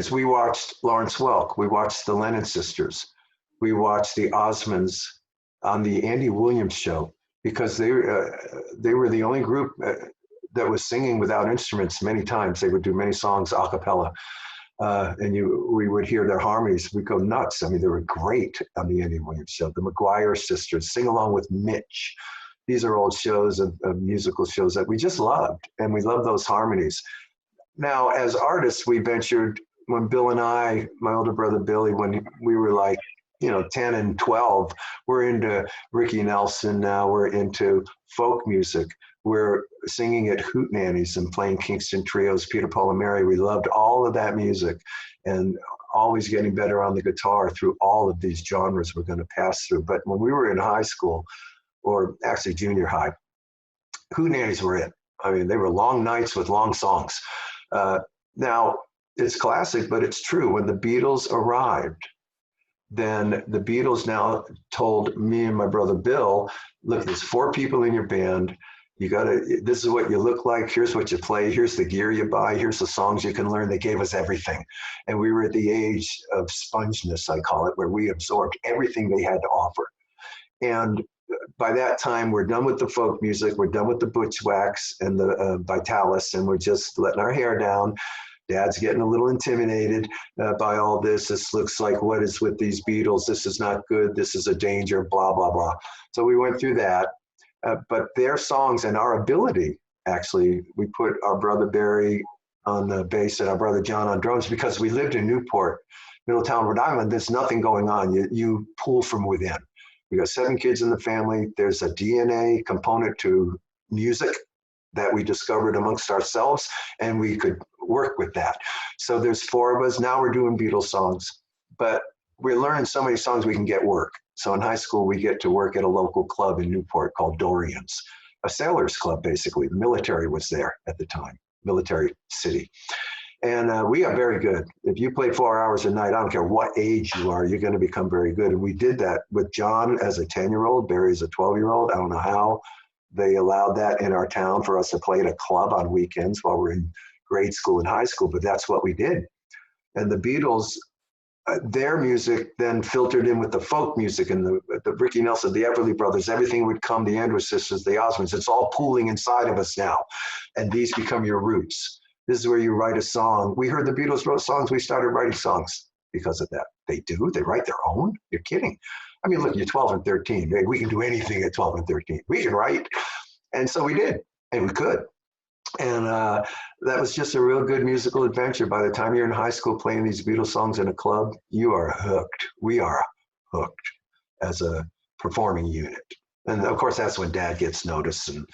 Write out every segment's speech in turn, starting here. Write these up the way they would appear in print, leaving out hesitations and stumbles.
is we watched Lawrence Welk, we watched the Lennon Sisters, we watched the Osmonds on the Andy Williams show, because they were the only group that was singing without instruments. Many times they would do many songs a cappella, and we would hear their harmonies. We'd go nuts. I mean, they were great on the Andy Williams show. The McGuire Sisters, Sing Along with Mitch. These are old shows of musical shows that we just loved, and we loved those harmonies. Now, as artists, we ventured, when Bill and I, my older brother Billy, when we were like, 10 and 12, we're into Ricky Nelson now, we're into folk music. We're singing at hootenannies and playing Kingston trios, Peter, Paul, and Mary. We loved all of that music, and always getting better on the guitar through all of these genres we're going to pass through. But when we were in high school, or actually junior high, hootenannies were it. I mean, they were long nights with long songs. Now, it's classic, but it's true. When the Beatles arrived, then the Beatles now told me and my brother Bill, look, there's 4 people in your band. This is what you look like. Here's what you play. Here's the gear you buy. Here's the songs you can learn. They gave us everything. And we were at the age of spongeness, I call it, where we absorbed everything they had to offer. And by that time, we're done with the folk music. We're done with the Bushwhacks and the Vitalis, and we're just letting our hair down. Dad's getting a little intimidated by all this. This looks like, what is with these Beatles? This is not good. This is a danger, blah, blah, blah. So we went through that. But their songs and our ability, actually, we put our brother Barry on the bass and our brother John on drums, because we lived in Newport, Middletown, Rhode Island. There's nothing going on. You pull from within. We got 7 kids in the family. There's a DNA component to music that we discovered amongst ourselves, and we could work with that. So there's 4 of us. Now we're doing Beatles songs, but we're learning so many songs we can get work. So in high school, we get to work at a local club in Newport called Dorian's, a sailors club, basically. The military was there at the time, military city. And we got very good. If you play 4 hours a night, I don't care what age you are, you're going to become very good. And we did that with John as a 10-year-old, Barry as a 12-year-old. I don't know how they allowed that in our town for us to play at a club on weekends while we're in grade school and high school, but that's what we did. And the Beatles, their music then filtered in with the folk music and the Ricky Nelson, the Everly Brothers, everything would come, the Andrews Sisters, the Osmonds. It's all pooling inside of us now. And these become your roots. This is where you write a song. We heard the Beatles wrote songs. We started writing songs because of that. They do? They write their own? You're kidding. I mean, look, you're 12 and 13. We can do anything at 12 and 13. We can write. And so we did, and we could. And that was just a real good musical adventure. By the time you're in high school playing these Beatles songs in a club, you are hooked. We are hooked as a performing unit. And of course, that's when Dad gets noticed, and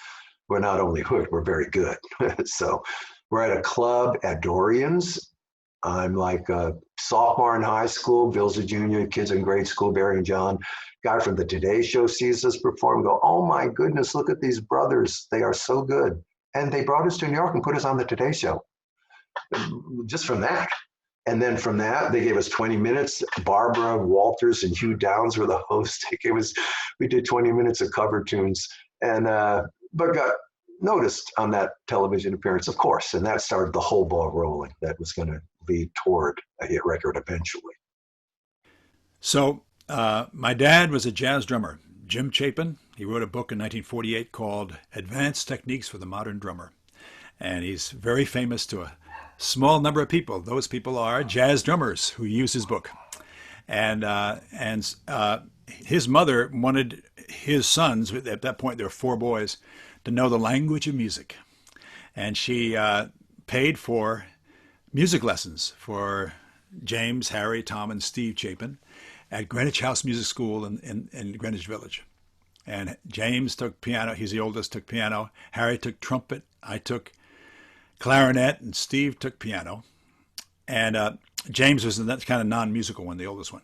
we're not only hooked, we're very good. So we're at a club at Dorian's. I'm like a sophomore in high school. Bill's a junior, kids in grade school, Barry and John. Guy from the Today Show sees us perform, go, oh my goodness, look at these brothers. They are so good. And they brought us to New York and put us on the Today Show. Just from that. And then from that, they gave us 20 minutes. Barbara Walters and Hugh Downs were the hosts. We did 20 minutes of cover tunes, and but got noticed on that television appearance, of course. And that started the whole ball rolling. That was going to lead toward a hit record eventually. So my dad was a jazz drummer, Jim Chapin. He wrote a book in 1948 called Advanced Techniques for the Modern Drummer. And he's very famous to a small number of people. Those people are jazz drummers who use his book. And his mother wanted his sons, at that point there were 4 boys, to know the language of music. And she paid for music lessons for James, Harry, Tom, and Steve Chapin at Greenwich House Music School in Greenwich Village. And James took piano. He's the oldest, took piano. Harry took trumpet. I took clarinet, and Steve took piano. And James was the kind of non-musical one, the oldest one.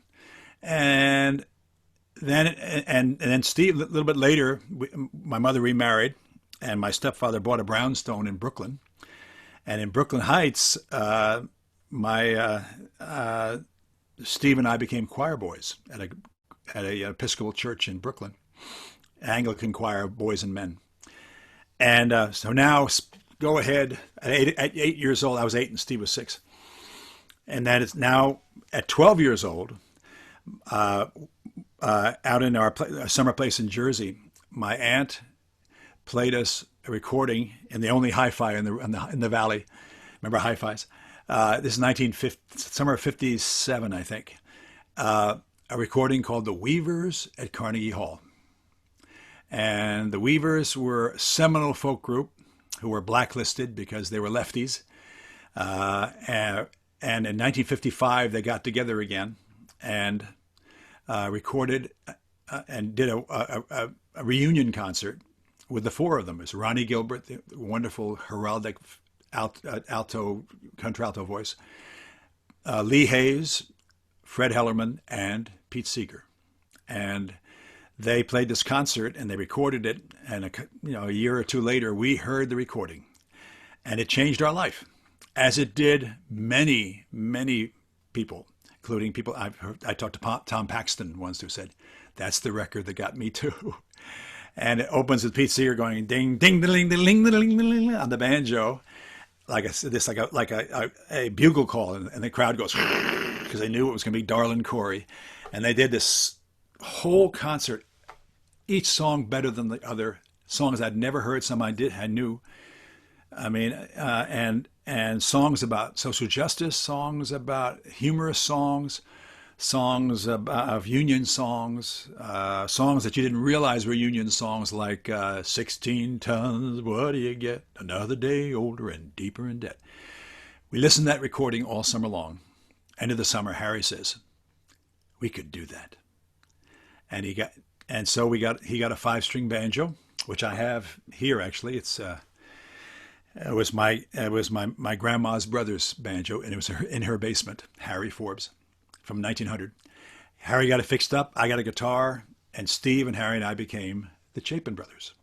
And then Steve, a little bit later, my mother remarried, and my stepfather bought a brownstone in Brooklyn. And in Brooklyn Heights, Steve and I became choir boys at a Episcopal church in Brooklyn, Anglican choir, boys and men. And so now, go ahead. At 8 years old, I was 8 and Steve was 6. And that is now at 12 years old, out in our summer place in Jersey, my aunt played us a recording in the only hi-fi in the valley. Remember hi-fis? This is 1950, summer of 57, I think. A recording called The Weavers at Carnegie Hall. And the Weavers were a seminal folk group who were blacklisted because they were lefties. And in 1955, they got together again and recorded and did a reunion concert with the four of them. It was Ronnie Gilbert, the wonderful heraldic alto, contralto voice, Lee Hayes, Fred Hellerman, and Pete Seeger. And they played this concert and they recorded it. And a year or two later, we heard the recording, and it changed our life, as it did many, many people, including people I talked to Tom Paxton once, who said, "That's the record that got me too." And it opens with Pete Seeger going ding ding ding ding ding ding ding on the banjo, like a bugle call, and the crowd goes because they knew it was going to be Darlin' Corey, and they did this whole concert, each song better than the other, songs I'd never heard, some I knew. I mean, and songs about social justice, songs about humorous songs, songs of union songs, songs that you didn't realize were union songs, like 16 tons, what do you get? Another day older and deeper in debt. We listened to that recording all summer long. End of the summer, Harry says, we could do that. And he got a 5-string banjo, which I have here actually. It was my grandma's brother's banjo, and it was in her basement, Harry Forbes, from 1900. Harry got it fixed up. I got a guitar, and Steve and Harry and I became the Chapin brothers.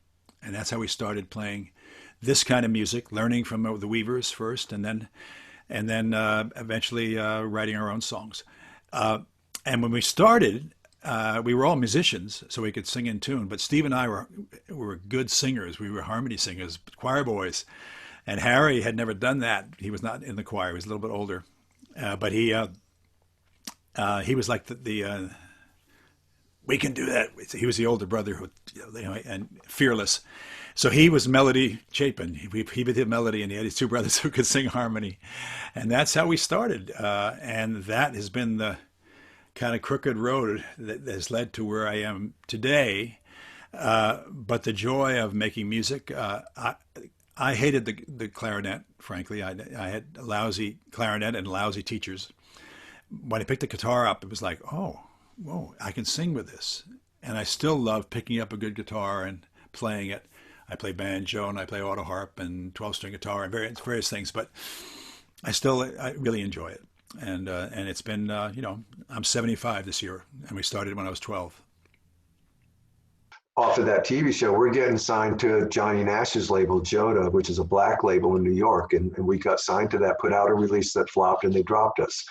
And that's how we started playing this kind of music, learning from the Weavers first, and then eventually writing our own songs. And when we started, we were all musicians, so we could sing in tune. But Steve and I were good singers. We were harmony singers, choir boys. And Harry had never done that. He was not in the choir. He was a little bit older, but he was like the we can do that. He was the older brother who, and fearless. So he was Melody Chapin. He did melody, and he had his two brothers who could sing harmony, and that's how we started. And that has been the kind of crooked road that has led to where I am today. But the joy of making music, I hated the clarinet, frankly. I had a lousy clarinet and lousy teachers. When I picked the guitar up, it was like, oh, whoa, I can sing with this. And I still love picking up a good guitar and playing it. I play banjo and I play auto harp and 12-string guitar and various things, but I really enjoy it. And it's been, I'm 75 this year, and we started when I was 12. Off of that TV show, we're getting signed to Johnny Nash's label, Joda, which is a black label in New York. And we got signed to that, put out a release that flopped, and they dropped us.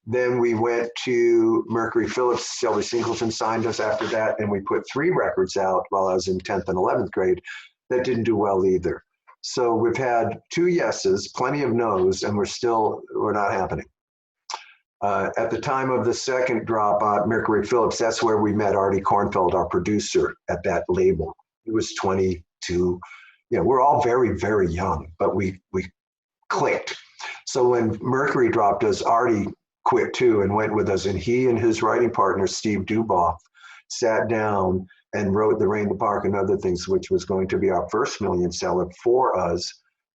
Then we went to Mercury Phillips. Shelby Singleton signed us after that, and we put 3 records out while I was in 10th and 11th grade that didn't do well either. So we've had 2 yeses, plenty of no's, and we're not happening. At the time of the second drop on Mercury Phillips, that's where we met Artie Kornfeld, our producer at that label. He was 22. We're all very, very young, but we clicked. So when Mercury dropped us, Artie quit too and went with us, and he and his writing partner, Steve Duboff, sat down and wrote The Rain in the Park and Other Things, which was going to be our first million seller for us.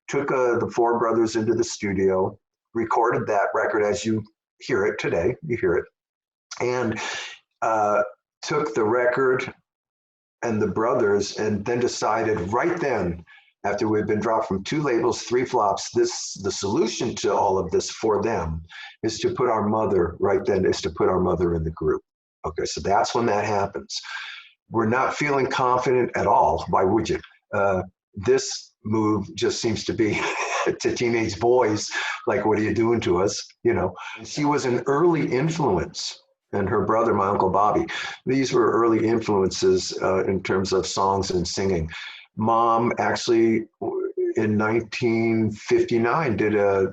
Took the 4 brothers into the studio, recorded that record as you hear it today, and took the record and the brothers, and then decided right then, after we'd been dropped from 2 labels, 3 flops, the solution to all of this for them is to put our mother in the group. Okay, so that's when that happens. We're not feeling confident at all. Why would you? This move just seems to be to teenage boys, like, what are you doing to us? She was an early influence, and her brother, my Uncle Bobby. These were early influences in terms of songs and singing. Mom actually in 1959 did a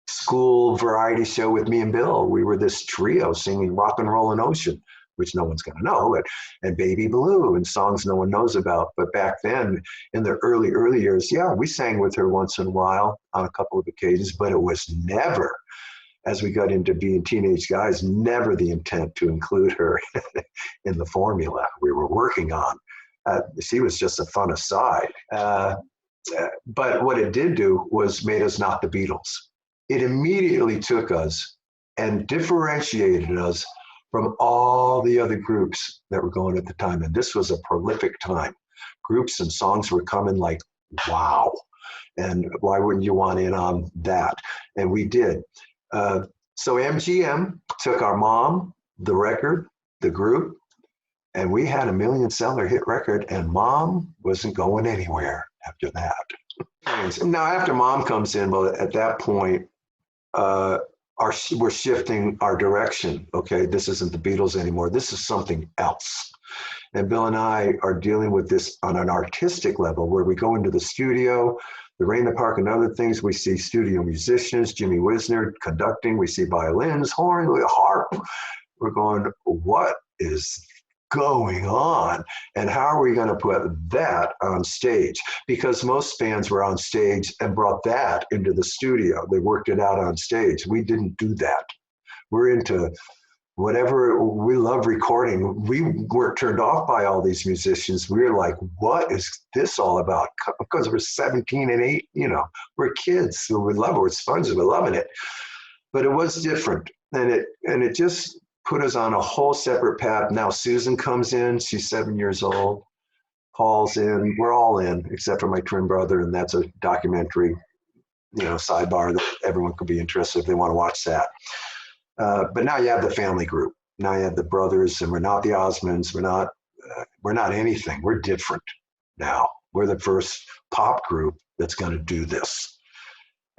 school variety show with me and Bill. We were this trio singing Rock and Rollin' Ocean, which no one's going to know, and Baby Blue and songs no one knows about. But back then, in the early years, yeah, we sang with her once in a while on a couple of occasions, but it was never, as we got into being teenage guys, never the intent to include her in the formula we were working on. She was just a fun aside. But what it did do was made us not the Beatles. It immediately took us and differentiated us from all the other groups that were going at the time. And this was a prolific time. Groups and songs were coming like, wow. And why wouldn't you want in on that? And we did. So MGM took our Mom, the record, the group, and we had a million-seller hit record, and Mom wasn't going anywhere after that. Now, after Mom comes in, well, at that point, we're shifting our direction. Okay, this isn't the Beatles anymore. This is something else. And Bill and I are dealing with this on an artistic level, where we go into the studio, the Rain in the Park and other things. We see studio musicians, Jimmy Wisner conducting. We see violins, horn, harp. We're going, what is going on? And how are we going to put that on stage? Because most bands were on stage and brought that into the studio. They worked it out on stage. We didn't do that. We're into whatever. We love recording. We weren't turned off by all these musicians. We were like, what is this all about? Because we're 17 and 8, we're kids. So we love it. We're sponges. We're loving it. But it was different. And it just put us on a whole separate path. Now Susan comes in. She's 7 years old. Paul's in. We're all in, except for my twin brother. And that's a documentary, sidebar that everyone could be interested if they want to watch that. But now you have the family group. Now you have the brothers, and we're not the Osmonds. We're not anything. We're different now. We're the first pop group that's going to do this.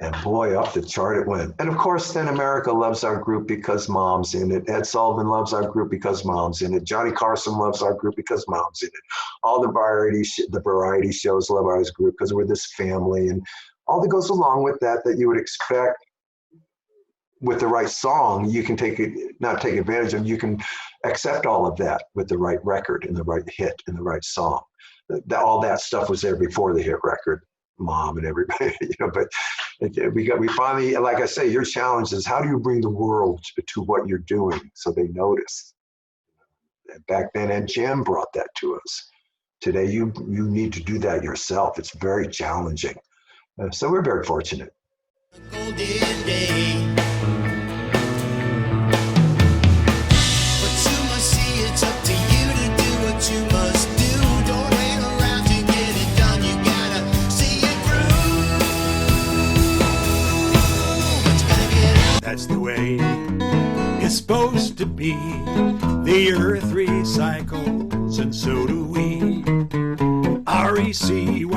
And boy, up the chart it went. And of course, then America loves our group because Mom's in it. Ed Sullivan loves our group because Mom's in it. Johnny Carson loves our group because Mom's in it. All the variety shows love our group because we're this family, and all that goes along with that you would expect. With the right song, you can not take advantage of, you can accept all of that with the right record and the right hit and the right song. All that stuff was there before the hit record, Mom and everybody, but we finally, like I say, your challenge is how do you bring the world to what you're doing so they notice? Back then, Ed Jim brought that to us. Today, you need to do that yourself. It's very challenging. So we're very fortunate. That's the way it's supposed to be. The earth recycles, and so do we. RECYC.